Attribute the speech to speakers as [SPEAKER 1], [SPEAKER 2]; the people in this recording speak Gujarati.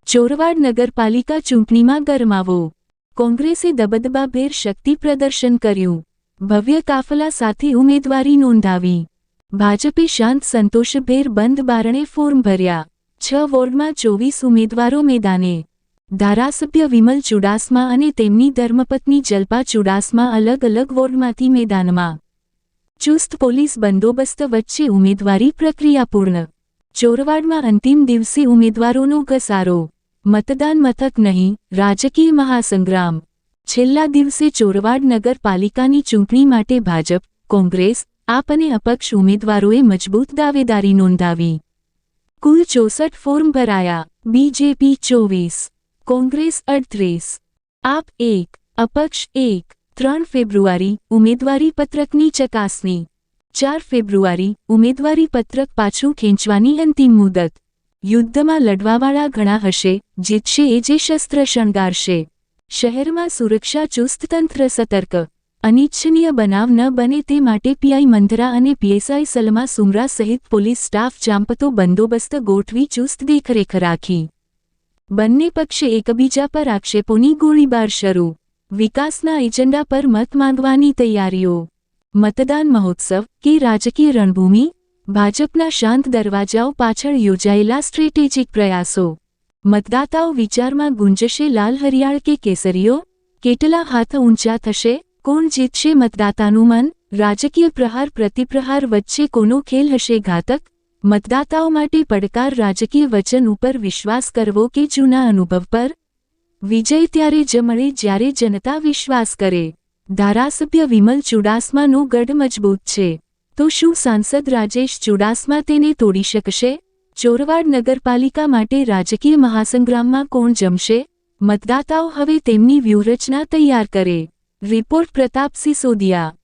[SPEAKER 1] ચોરવાડ નગરપાલિકા ચૂંટણીમાં ગરમાવો. કોંગ્રેસે દબદબાભેર શક્તિ પ્રદર્શન કર્યું. ભવ્ય કાફલા સાથે ઉમેદવારી નોંધાવી. ભાજપે શાંત સંતોષભેર બંધ બારણે ફોર્મ ભર્યા. 6 વોર્ડમાં 24 ઉમેદવારો મેદાને. ધારાસભ્ય વિમલ ચુડાસમા અને તેમની ધર્મપત્ની જલ્પા ચુડાસમા અલગ અલગ વોર્ડમાંથી મેદાનમાં. ચુસ્ત પોલીસ બંદોબસ્ત વચ્ચે ઉમેદવારી પ્રક્રિયા પૂર્ણ. ચોરવાડમાં અંતિમ દિવસે ઉમેદવારોનો ઘસારો. મતદાન મથક નહીં, રાજકીય મહાસંગ્રામ. છેલ્લા દિવસે ચોરવાડ નગરપાલિકાની ચૂંટણી માટે ભાજપ, કોંગ્રેસ, આપ અને અપક્ષ ઉમેદવારોએ મજબૂત દાવેદારી નોંધાવી. કુલ 64 ફોર્મ ભરાયા. બીજેપી 24, કોંગ્રેસ 38, આપ 1, અપક્ષ 1. 3 ફેબ્રુઆરી ઉમેદવારી પત્રકની ચકાસણી. 4 ફેબ્રુઆરી ઉમેદવારી પત્રક પાછું ખેંચવાની અંતિમ મુદત. યુદ્ધમાં લડવાવાળા ઘણા હશે, જીતશે એ જે શસ્ત્ર શણગારશે. શહેરમાં સુરક્ષા ચુસ્ત, તંત્ર સતર્ક. અનિચ્છનીય બનાવ ન બને તે માટે પીઆઈ મંધરા અને પીએસઆઈ સલમા સુમરા સહિત પોલીસ સ્ટાફ ચાંપતો બંદોબસ્ત ગોઠવી ચુસ્ત દેખરેખ રાખી. બંને પક્ષે એકબીજા પર આક્ષેપોની ગોળીબાર શરૂ. વિકાસના એજન્ડા પર મત માંગવાની તૈયારીઓ. મતદાન મહોત્સવ કે રાજકીય રણભૂમિ? ભાજપના શાંત દરવાજાઓ પાછળ યોજાયેલા સ્ટ્રેટેજિક પ્રયાસો. મતદાતાઓ વિચારમાં ગુંજશે લાલ હરિયાળ કે કેસરીઓ? કેટલા હાથ ઊંચા થશે? કોણ જીતશે મતદાતાનું મન? રાજકીય પ્રહાર પ્રતિપ્રહાર વચ્ચે કોનો ખેલ હશે ઘાતક? મતદાતાઓ માટે પડકાર રાજકીય વચન ઉપર વિશ્વાસ કરવો કે જૂના અનુભવ પર? વિજય ત્યારે જ મળે જ્યારે જનતા વિશ્વાસ કરે. ધારાસભ્ય વિમલ ચુડાસમાનો ગઢ મજબૂત છે. તો શું સાંસદ રાજેશ ચુડાસમા તેને તોડી શકશે? ચોરવાડ નગરપાલિકા માટે રાજકીય મહાસંગ્રામમાં કોણ જમશે? મતદાતાઓ હવે તેમની વ્યૂહરચના તૈયાર કરે. રિપોર્ટ પ્રતાપ સિસોદિયા.